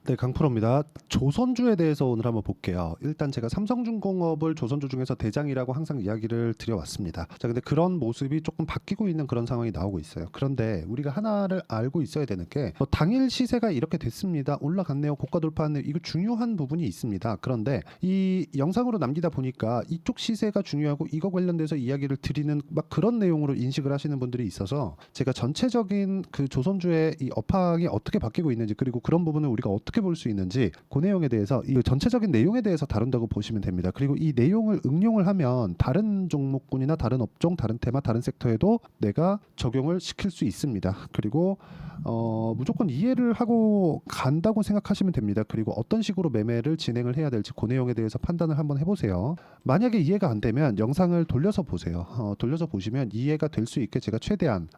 네, 강프로입니다. 조선주에 대해서 오늘 한번 볼게요. 일단 제가 삼성중공업을 조선주 중에서 대장이라고 항상 이야기를 드려왔습니다. 자, 근데 그런 모습이 조금 바뀌고 있는 그런 상황이 나오고 있어요. 그런데 우리가 하나를 알고 있어야 되는 게 당일 시세가 이렇게 됐습니다. 올라갔네요. 고가 돌파했네요. 이거 중요한 부분이 있습니다. 그런데 이 영상으로 남기다 보니까 이쪽 시세가 중요하고 이거 관련돼서 이야기를 드리는 막 그런 내용으로 인식을 하시는 분들이 있어서 제가 전체적인 그 조선주의 이 업황이 어떻게 바뀌고 있는지 그리고 그런 부분을 우리가 어떻게 볼 수 있는지 그 내용에 대해서 이 전체적인 내용에 대해서 다룬다고 보시면 됩니다. 그리고 이 내용을 응용을 하면 다른 종목군이나 다른 업종, 다른 테마, 다른 섹터에도 내가 적용을 시킬 수 있습니다. 그리고 무조건 이해를 하고 간다고 생각하시면 됩니다. 그리고 어떤 식으로 매매를 진행을 해야 될지 그 내용에 대해서 판단을 한번 해보세요. 만약에 이해가 안 되면 영상을 돌려서 보세요. 돌려서 보시면 이해가 될 수 있게 제가 최대한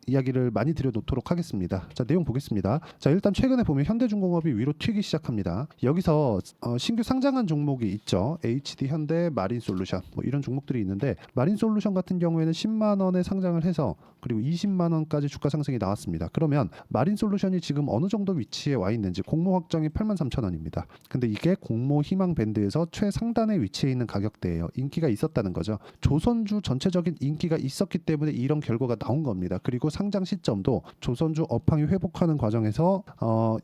이야기를 많이 드려놓도록 하겠습니다. 자, 내용 보겠습니다. 자, 일단 최근에 보면 현대중공업이 위로 튀기 시작합니다. 여기서 신규 상장한 종목이 있죠. HD 현대, 마린솔루션 뭐 이런 종목들이 있는데 마린솔루션 같은 경우에는 10만 원에 상장을 해서 그리고 20만 원까지 주가 상승이 나왔습니다. 그러면 마린솔루션이 지금 어느 정도 위치에 와 있는지 공모 확정이 83,000원입니다. 근데 이게 공모 희망 밴드에서 최상단에 위치해 있는 가격대예요. 인기가 있었다는 거죠. 조선주 전체적인 인기가 있었기 때문에 이런 결과가 나온 겁니다. 그리고 상장 시점도 조선주 업황이 회복하는 과정에서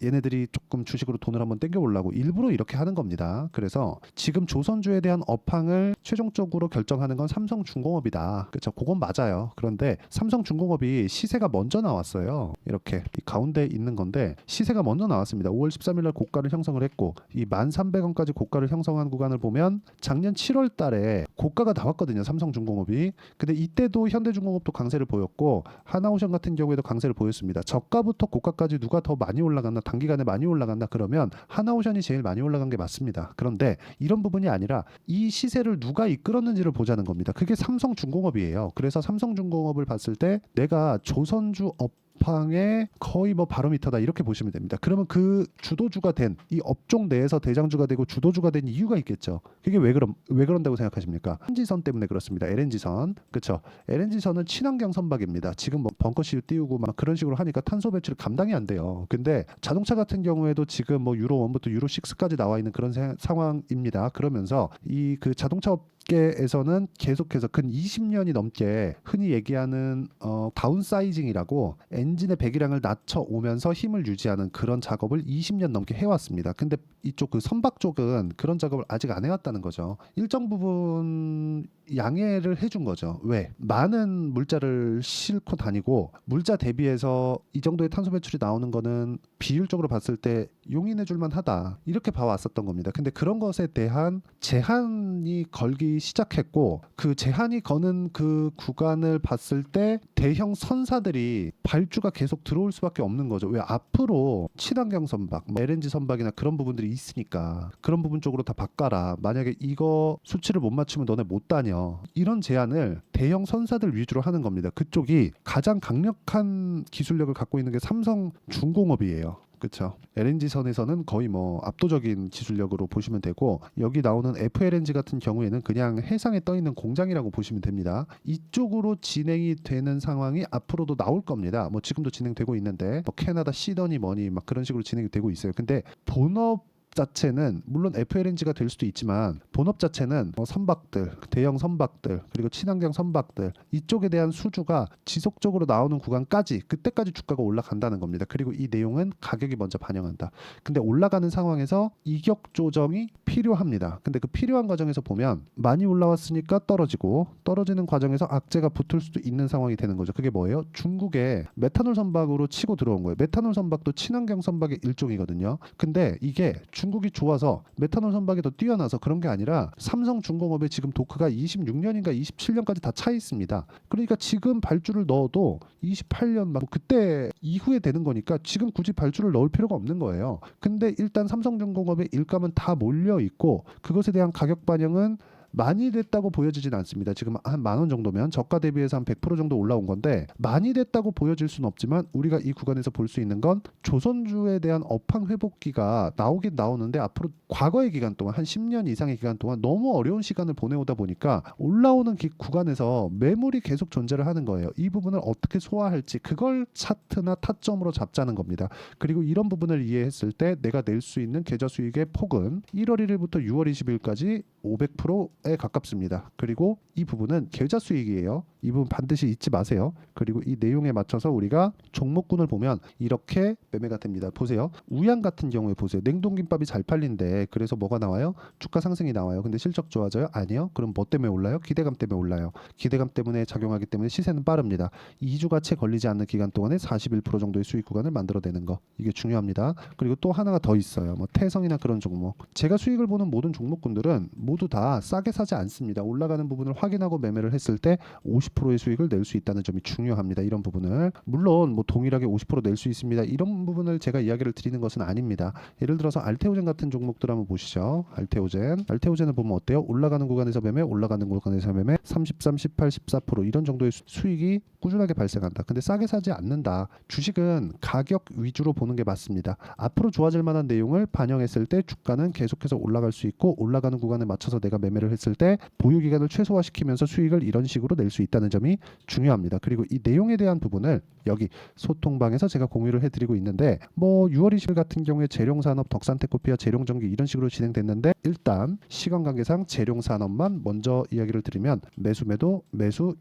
얘네들이 조금 주식으로 돈을 한번 땡겨보려고 일부러 이렇게 하는 겁니다. 그래서 지금 조선주에 대한 업황을 최종적으로 결정하는 건 삼성중공업이다. 그렇죠? 그건 맞아요. 그런데 삼성중공업이 시세가 먼저 나왔어요. 이렇게 이 가운데 있는 건데 시세가 먼저 나왔습니다. 5월 13일 날 고가를 형성을 했고 이 1,300원까지 고가를 형성한 구간을 보면 작년 7월 달에 고가가 나왔거든요. 삼성중공업이. 근데 이때도 현대중공업도 강세를 보였고 하나오션 같은 경우에도 강세를 보였습니다. 저가부터 고가까지 누가 더 많이 올라갔나 단기간에 많이 올라갔나 그러면 하나오션이 제일 많이 올라간 게 맞습니다. 그런데 이런 부분이 아니라 이 시세를 누가 이끌었는지를 보자는 겁니다. 그게 삼성중공업이에요. 그래서 삼성중공업을 봤을 때 내가 조선주 업황의 거의 뭐 바로미터다 이렇게 보시면 됩니다. 그러면 그 주도주가 된 이 업종 내에서 대장주가 되고 주도주가 된 이유가 있겠죠. 그게 왜 그런다고 생각하십니까? LNG선 때문에 그렇습니다. LNG선 그렇죠. LNG선은 친환경 선박입니다. 지금 뭐 벙커실 띄우고 막 그런 식으로 하니까 탄소 배출 감당이 안 돼요. 근데 자동차 같은 경우에도 지금 뭐 유로 1부터 유로 6까지 나와 있는 그런 상황입니다. 그러면서 이 그 자동차 업계에서는 계속해서 근 20년이 넘게 흔히 얘기하는 다운사이징이라고 엔진의 배기량을 낮춰오면서 힘을 유지하는 그런 작업을 20년 넘게 해왔습니다. 근데 이쪽 그 선박 쪽은 그런 작업을 아직 안 해왔다는 거죠. 일정 부분 양해를 해준 거죠. 왜? 많은 물자를 싣고 다니고 물자 대비해서 이 정도의 탄소 배출이 나오는 거는 비율적으로 봤을 때 용인해 줄만 하다. 이렇게 봐왔었던 겁니다. 근데 그런 것에 대한 제한이 걸기 시작했고 그 제한이 거는 그 구간을 봤을 때 대형 선사들이 발주가 계속 들어올 수밖에 없는 거죠. 왜? 앞으로 친환경 선박, 뭐 LNG 선박이나 그런 부분들이 있으니까 그런 부분 쪽으로 다 바꿔라. 만약에 이거 수치를 못 맞추면 너네 못 다녀. 이런 제안을 대형 선사들 위주로 하는 겁니다. 그쪽이 가장 강력한 기술력을 갖고 있는 게 삼성중공업이에요. 그렇죠. LNG 선에서는 거의 뭐 압도적인 기술력으로 보시면 되고 여기 나오는 FLNG 같은 경우에는 그냥 해상에 떠 있는 공장이라고 보시면 됩니다. 이쪽으로 진행이 되는 상황이 앞으로도 나올 겁니다. 뭐 지금도 진행되고 있는데 뭐 캐나다 시더니 뭐니 막 그런 식으로 진행이 되고 있어요. 근데 본업 자체는 물론 FLNG가 될 수도 있지만 본업 자체는 선박들, 대형 선박들 그리고 친환경 선박들 이쪽에 대한 수주가 지속적으로 나오는 구간까지 그때까지 주가가 올라간다는 겁니다. 그리고 이 내용은 가격이 먼저 반영한다. 근데 올라가는 상황에서 이격 조정이 필요합니다. 근데 그 필요한 과정에서 보면 많이 올라왔으니까 떨어지고 떨어지는 과정에서 악재가 붙을 수도 있는 상황이 되는 거죠. 그게 뭐예요? 중국의 메탄올 선박으로 치고 들어온 거예요. 메탄올 선박도 친환경 선박의 일종이거든요. 근데 이게 중국이 좋아서 메탄올 선박이 더 뛰어나서 그런 게 아니라 삼성중공업에 지금 도크가 26년인가 27년까지 다 차 있습니다. 그러니까 지금 발주를 넣어도 28년 막 그때 이후에 되는 거니까 지금 굳이 발주를 넣을 필요가 없는 거예요. 근데 일단 삼성중공업의 일감은 다 몰려 있고 그것에 대한 가격 반영은 많이 됐다고 보여지진 않습니다. 지금 한 10,000원 정도면 저가 대비해서 한 100% 정도 올라온 건데 많이 됐다고 보여질 수는 없지만 우리가 이 구간에서 볼 수 있는 건 조선주에 대한 업황 회복기가 나오긴 나오는데 앞으로 과거의 기간 동안 한 10년 이상의 기간 동안 너무 어려운 시간을 보내오다 보니까 올라오는 구간에서 매물이 계속 존재를 하는 거예요. 이 부분을 어떻게 소화할지 그걸 차트나 타점으로 잡자는 겁니다. 그리고 이런 부분을 이해했을 때 내가 낼 수 있는 계좌 수익의 폭은 1월 1일부터 6월 20일까지 500%에 가깝습니다. 그리고 이 부분은 계좌 수익이에요. 이 부분 반드시 잊지 마세요. 그리고 이 내용에 맞춰서 우리가 종목군을 보면 이렇게 매매가 됩니다. 보세요. 우양 같은 경우에 보세요. 냉동김밥이 잘 팔린데 그래서 뭐가 나와요? 주가 상승이 나와요. 근데 실적 좋아져요? 아니요. 그럼 뭐 때문에 올라요? 기대감 때문에 올라요. 기대감 때문에 작용하기 때문에 시세는 빠릅니다. 2주가 채 걸리지 않는 기간 동안에 41% 정도의 수익 구간을 만들어내는 거. 이게 중요합니다. 그리고 또 하나가 더 있어요. 뭐 태성이나 그런 종목. 제가 수익을 보는 모든 종목군들은 모두 다 싸게 사지 않습니다. 올라가는 부분을 확인하고 매매를 했을 때 50%의 수익을 낼 수 있다는 점이 중요합니다. 이런 부분을 물론 뭐 동일하게 50% 낼 수 있습니다. 이런 부분을 제가 이야기를 드리는 것은 아닙니다. 예를 들어서 알테오젠 같은 종목들 한번 보시죠. 알테오젠을 보면 어때요? 올라가는 구간에서 매매, 올라가는 구간에서 매매 33, 18, 14% 이런 정도의 수익이 꾸준하게 발생한다. 근데 싸게 사지 않는다. 주식은 가격 위주로 보는 게 맞습니다. 앞으로 좋아질 만한 내용을 반영했을 때 주가는 계속해서 올라갈 수 있고 올라가는 구간에 맞춰서 내가 매매를 했을 때 보유 기간을 최소화시키면서 수익을 이런 식으로 낼 수 있다는 점이 중요합니다. 그리고 이 내용에 대한 부분을 여기 소통방에서 제가 공유를 해드리고 있는데 뭐 6월 20일 같은 경우에 재룡산업, 덕산테크피아, 재룡전기 이런 식으로 진행됐는데 일단 시간 관계상 재룡산업만 먼저 이야기를 드리면 매수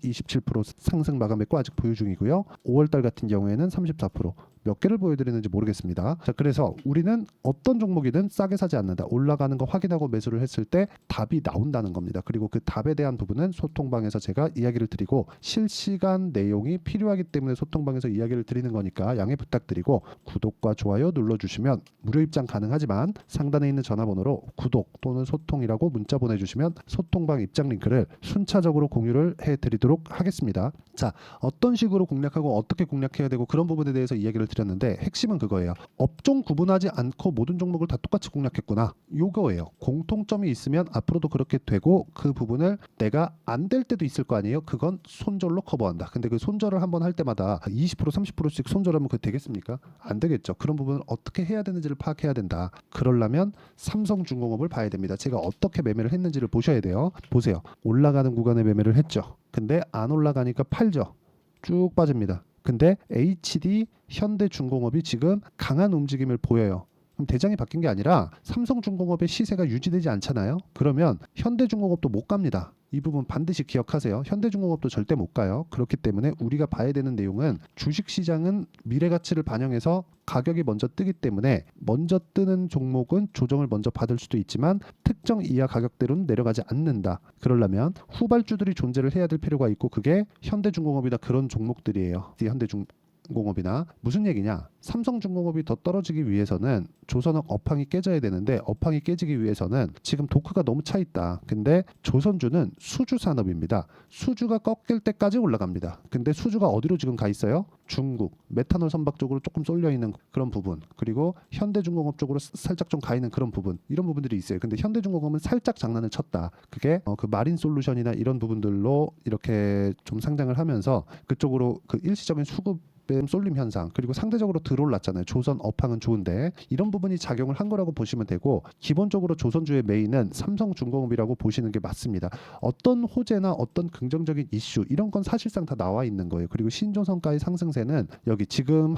27% 상승 마감했고 아직 보유 중이고요. 5월달 같은 경우에는 34%. 몇 개를 보여드리는지 모르겠습니다. 자, 그래서 우리는 어떤 종목이든 싸게 사지 않는다. 올라가는 거 확인하고 매수를 했을 때 답이 나온다는 겁니다. 그리고 그 답에 대한 부분은 소통방에서 제가 이야기를 드리고 실시간 내용이 필요하기 때문에 소통방에서 이야기를 드리는 거니까 양해 부탁드리고 구독과 좋아요 눌러주시면 무료 입장 가능하지만 상단에 있는 전화번호로 구독 또는 소통이라고 문자 보내주시면 소통방 입장 링크를 순차적으로 공유를 해드리도록 하겠습니다. 자, 어떤 식으로 공략하고 어떻게 공략해야 되고 그런 부분에 대해서 이야기를 드렸는데 핵심은 그거예요. 업종 구분하지 않고 모든 종목을 다 똑같이 공략했구나. 요거예요. 공통점이 있으면 앞으로도 그렇게 되고 그 부분을 내가 안 될 때도 있을 거 아니에요. 그건 손절로 커버한다. 근데 그 손절을 한번 할 때마다 20% 30%씩 손절하면 그거 되겠습니까? 안 되겠죠. 그런 부분을 어떻게 해야 되는지를 파악해야 된다. 그러려면 삼성중공업을 봐야 됩니다. 제가 어떻게 매매를 했는지를 보셔야 돼요. 보세요. 올라가는 구간에 매매를 했죠. 근데 안 올라가니까 팔죠. 쭉 빠집니다. 근데 HD 현대중공업이 지금 강한 움직임을 보여요. 그럼 대장이 바뀐 게 아니라 삼성중공업의 시세가 유지되지 않잖아요. 그러면 현대중공업도 못 갑니다. 이 부분 반드시 기억하세요. 현대중공업도 절대 못 가요. 그렇기 때문에 우리가 봐야 되는 내용은 주식시장은 미래가치를 반영해서 가격이 먼저 뜨기 때문에 먼저 뜨는 종목은 조정을 먼저 받을 수도 있지만 특정 이하 가격대로는 내려가지 않는다. 그러려면 후발주들이 존재를 해야 될 필요가 있고 그게 현대중공업이나 그런 종목들이에요. 공업이나 무슨 얘기냐? 삼성중공업이 더 떨어지기 위해서는 조선업 업황이 깨져야 되는데 업황이 깨지기 위해서는 지금 도크가 너무 차 있다. 근데 조선주는 수주 산업입니다. 수주가 꺾일 때까지 올라갑니다. 근데 수주가 어디로 지금 가 있어요? 중국, 메탄올 선박 쪽으로 조금 쏠려 있는 그런 부분, 그리고 현대중공업 쪽으로 살짝 좀 가 있는 그런 부분, 이런 부분들이 있어요. 근데 현대중공업은 살짝 장난을 쳤다. 그게 그 마린 솔루션이나 이런 부분들로 이렇게 좀 상장을 하면서 그쪽으로 그 일시적인 수급 쏠림 현상, 그리고 상대적으로 덜 올랐잖아요. 조선 업황은 좋은데 이런 부분이 작용을 한 거라고 보시면 되고 기본적으로 조선주의 메인은 삼성중공업이라고 보시는 게 맞습니다. 어떤 호재나 어떤 긍정적인 이슈 이런 건 사실상 다 나와 있는 거예요. 그리고 신조선가의 상승세는 여기 지금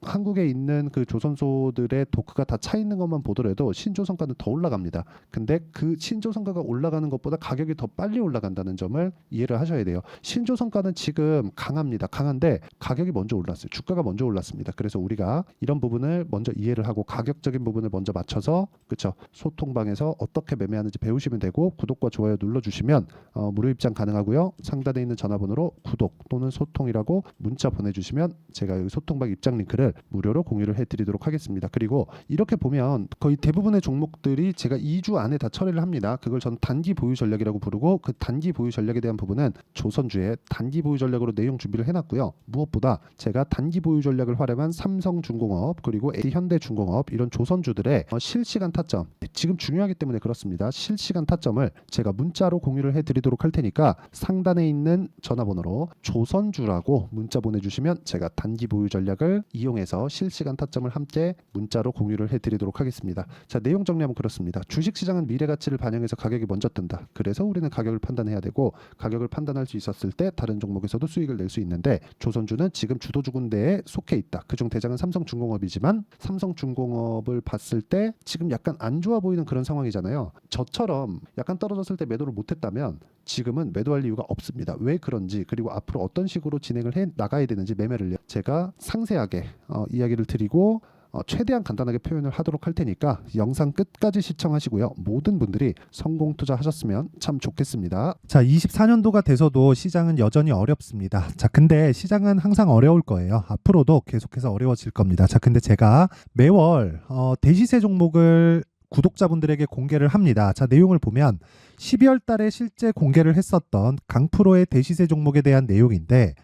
한국에 있는 그 조선소들의 도크가 다 차 있는 것만 보더라도 신조선가는 더 올라갑니다. 근데 그 신조선가가 올라가는 것보다 가격이 더 빨리 올라간다는 점을 이해를 하셔야 돼요. 신조선가는 지금 강합니다. 강한데 가격이 먼저 올랐어요. 주가가 먼저 올랐습니다. 그래서 우리가 이런 부분을 먼저 이해를 하고 가격적인 부분을 먼저 맞춰서 그렇죠. 소통방에서 어떻게 매매하는지 배우시면 되고 구독과 좋아요 눌러주시면 무료 입장 가능하고요. 상단에 있는 전화번호로 구독 또는 소통이라고 문자 보내주시면 제가 여기 소통방 입장 링크를 무료로 공유를 해드리도록 하겠습니다. 그리고 이렇게 보면 거의 대부분의 종목들이 제가 2주 안에 다 처리를 합니다. 그걸 저는 단기 보유 전략이라고 부르고 그 단기 보유 전략에 대한 부분은 조선주의 단기 보유 전략으로 내용 준비를 해놨고요. 무엇보다 제가 제가 단기 보유 전략을 활용한 삼성중공업 그리고 현대중공업 이런 조선주들의 실시간 타점, 지금 중요하기 때문에 그렇습니다. 실시간 타점을 제가 문자로 공유를 해드리도록 할 테니까 상단에 있는 전화번호로 조선주라고 문자 보내주시면 제가 단기 보유 전략을 이용해서 실시간 타점을 함께 문자로 공유를 해드리도록 하겠습니다. 자, 내용 정리하면 그렇습니다. 주식시장은 미래 가치를 반영해서 가격이 먼저 뜬다. 그래서 우리는 가격을 판단해야 되고, 가격을 판단할 수 있었을 때 다른 종목에서도 수익을 낼 수 있는데, 조선주는 지금 주도주 군대에 속해 있다. 그중 대장은 삼성중공업이지만 삼성중공업을 봤을 때 지금 약간 안 좋아 보이는 그런 상황이잖아요. 저처럼 약간 떨어졌을 때 매도를 못했다면 지금은 매도할 이유가 없습니다. 왜 그런지, 그리고 앞으로 어떤 식으로 진행을 해 나가야 되는지 매매를 제가 상세하게 이야기를 드리고 최대한 간단하게 표현을 하도록 할 테니까 영상 끝까지 시청하시고요. 모든 분들이 성공 투자하셨으면 참 좋겠습니다. 자, 24년도가 돼서도 시장은 여전히 어렵습니다. 자, 근데 시장은 항상 어려울 거예요. 앞으로도 계속해서 어려워질 겁니다. 자, 근데 제가 매월 대시세 종목을 구독자분들에게 공개를 합니다. 자, 내용을 보면 12월 달에 실제 공개를 했었던 강프로의 대시세 종목에 대한 내용인데,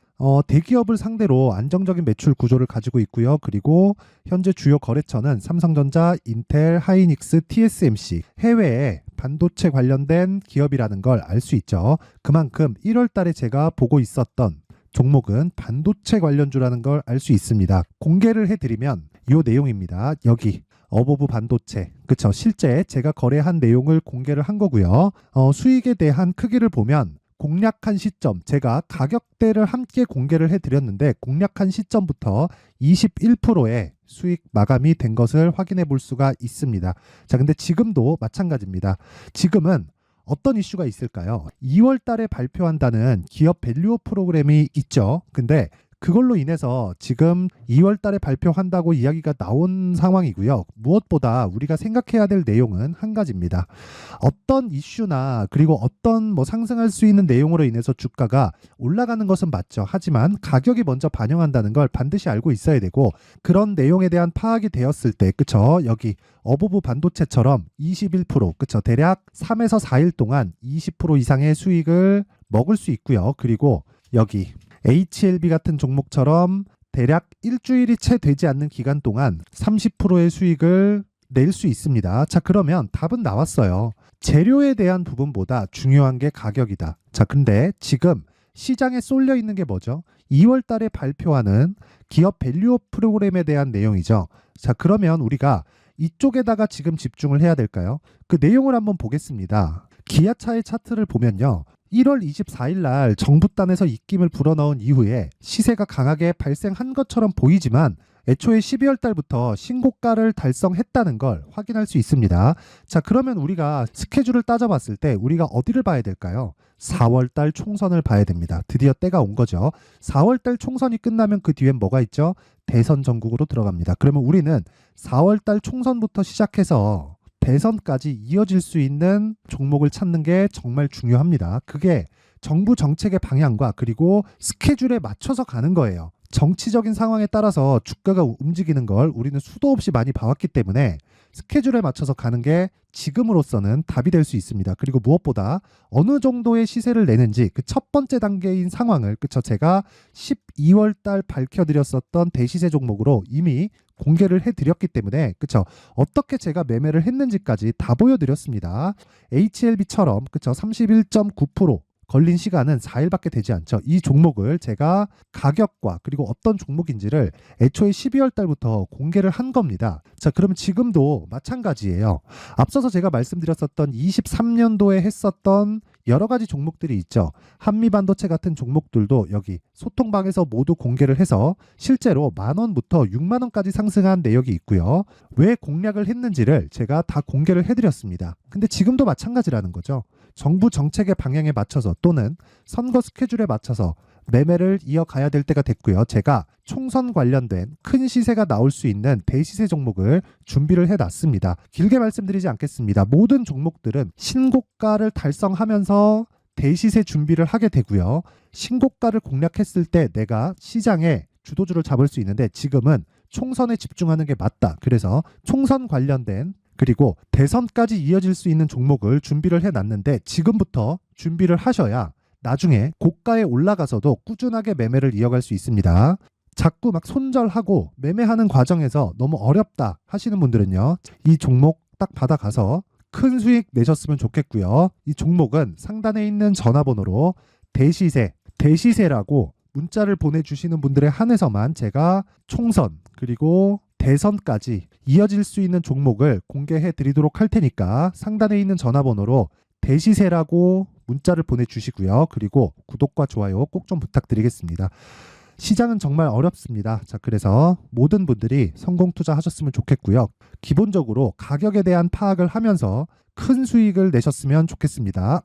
대기업을 상대로 안정적인 매출 구조를 가지고 있고요. 그리고 현재 주요 거래처는 삼성전자, 인텔, 하이닉스, TSMC, 해외에 반도체 관련된 기업이라는 걸 알 수 있죠. 그만큼 1월 달에 제가 보고 있었던 종목은 반도체 관련주라는 걸 알 수 있습니다. 공개를 해드리면 이 내용입니다. 여기 어보브 반도체, 그쵸? 실제 제가 거래한 내용을 공개를 한 거고요. 수익에 대한 크기를 보면 공략한 시점, 제가 가격대를 함께 공개를 해드렸는데 공략한 시점부터 21%의 수익 마감이 된 것을 확인해 볼 수가 있습니다. 자, 근데 지금도 마찬가지입니다. 지금은 어떤 이슈가 있을까요? 2월 달에 발표한다는 기업 밸류업 프로그램이 있죠. 근데 그걸로 인해서 지금 2월 달에 발표한다고 이야기가 나온 상황이고요. 무엇보다 우리가 생각해야 될 내용은 한 가지입니다. 어떤 이슈나 그리고 어떤 상승할 수 있는 내용으로 인해서 주가가 올라가는 것은 맞죠. 하지만 가격이 먼저 반영한다는 걸 반드시 알고 있어야 되고, 그런 내용에 대한 파악이 되었을 때, 그쵸? 여기 어보브 반도체처럼 21%, 그쵸? 대략 3에서 4일 동안 20% 이상의 수익을 먹을 수 있고요. 그리고 여기 HLB 같은 종목처럼 대략 일주일이 채 되지 않는 기간 동안 30%의 수익을 낼 수 있습니다. 자, 그러면 답은 나왔어요. 재료에 대한 부분보다 중요한 게 가격이다. 자, 근데 지금 시장에 쏠려 있는 게 뭐죠? 2월 달에 발표하는 기업 밸류업 프로그램에 대한 내용이죠. 자, 그러면 우리가 이쪽에다가 지금 집중을 해야 될까요? 그 내용을 한번 보겠습니다. 기아차의 차트를 보면요. 1월 24일 날 정부단에서 입김을 불어넣은 이후에 시세가 강하게 발생한 것처럼 보이지만 애초에 12월 달부터 신고가를 달성했다는 걸 확인할 수 있습니다. 자, 그러면 우리가 스케줄을 따져봤을 때 우리가 어디를 봐야 될까요? 4월 달 총선을 봐야 됩니다. 드디어 때가 온 거죠. 4월 달 총선이 끝나면 그 뒤엔 뭐가 있죠? 대선 전국으로 들어갑니다. 그러면 우리는 4월 달 총선부터 시작해서 대선까지 이어질 수 있는 종목을 찾는 게 정말 중요합니다. 그게 정부 정책의 방향과 그리고 스케줄에 맞춰서 가는 거예요. 정치적인 상황에 따라서 주가가 움직이는 걸 우리는 수도 없이 많이 봐왔기 때문에 스케줄에 맞춰서 가는 게 지금으로서는 답이 될 수 있습니다. 그리고 무엇보다 어느 정도의 시세를 내는지 그 첫 번째 단계인 상황을, 그쵸? 제가 12월 달 밝혀드렸었던 대시세 종목으로 이미 공개를 해드렸기 때문에, 그쵸? 어떻게 제가 매매를 했는지까지 다 보여드렸습니다. HLB처럼, 그쵸? 31.9% 걸린 시간은 4일밖에 되지 않죠. 이 종목을 제가 가격과 그리고 어떤 종목인지를 애초에 12월 달부터 공개를 한 겁니다. 자, 그러면 지금도 마찬가지예요. 앞서서 제가 말씀드렸었던 23년도에 했었던 여러 가지 종목들이 있죠. 한미반도체 같은 종목들도 여기 소통방에서 모두 공개를 해서 실제로 10,000원부터 60,000원까지 상승한 내역이 있고요. 왜 공략을 했는지를 제가 다 공개를 해드렸습니다. 근데 지금도 마찬가지라는 거죠. 정부 정책의 방향에 맞춰서 또는 선거 스케줄에 맞춰서 매매를 이어가야 될 때가 됐고요. 제가 총선 관련된 큰 시세가 나올 수 있는 대시세 종목을 준비를 해놨습니다. 길게 말씀드리지 않겠습니다. 모든 종목들은 신고가를 달성하면서 대시세 준비를 하게 되고요. 신고가를 공략했을 때 내가 시장에 주도주를 잡을 수 있는데 지금은 총선에 집중하는 게 맞다. 그래서 총선 관련된 그리고 대선까지 이어질 수 있는 종목을 준비를 해놨는데 지금부터 준비를 하셔야 나중에 고가에 올라가서도 꾸준하게 매매를 이어갈 수 있습니다. 자꾸 막 손절하고 매매하는 과정에서 너무 어렵다 하시는 분들은요, 이 종목 딱 받아가서 큰 수익 내셨으면 좋겠고요. 이 종목은 상단에 있는 전화번호로 대시세라고 문자를 보내주시는 분들에 한해서만 제가 총선 그리고 대선까지 이어질 수 있는 종목을 공개해 드리도록 할 테니까 상단에 있는 전화번호로 대시세라고 문자를 보내주시고요. 그리고 구독과 좋아요 꼭 좀 부탁드리겠습니다. 시장은 정말 어렵습니다. 자, 그래서 모든 분들이 성공 투자하셨으면 좋겠고요. 기본적으로 가격에 대한 파악을 하면서 큰 수익을 내셨으면 좋겠습니다.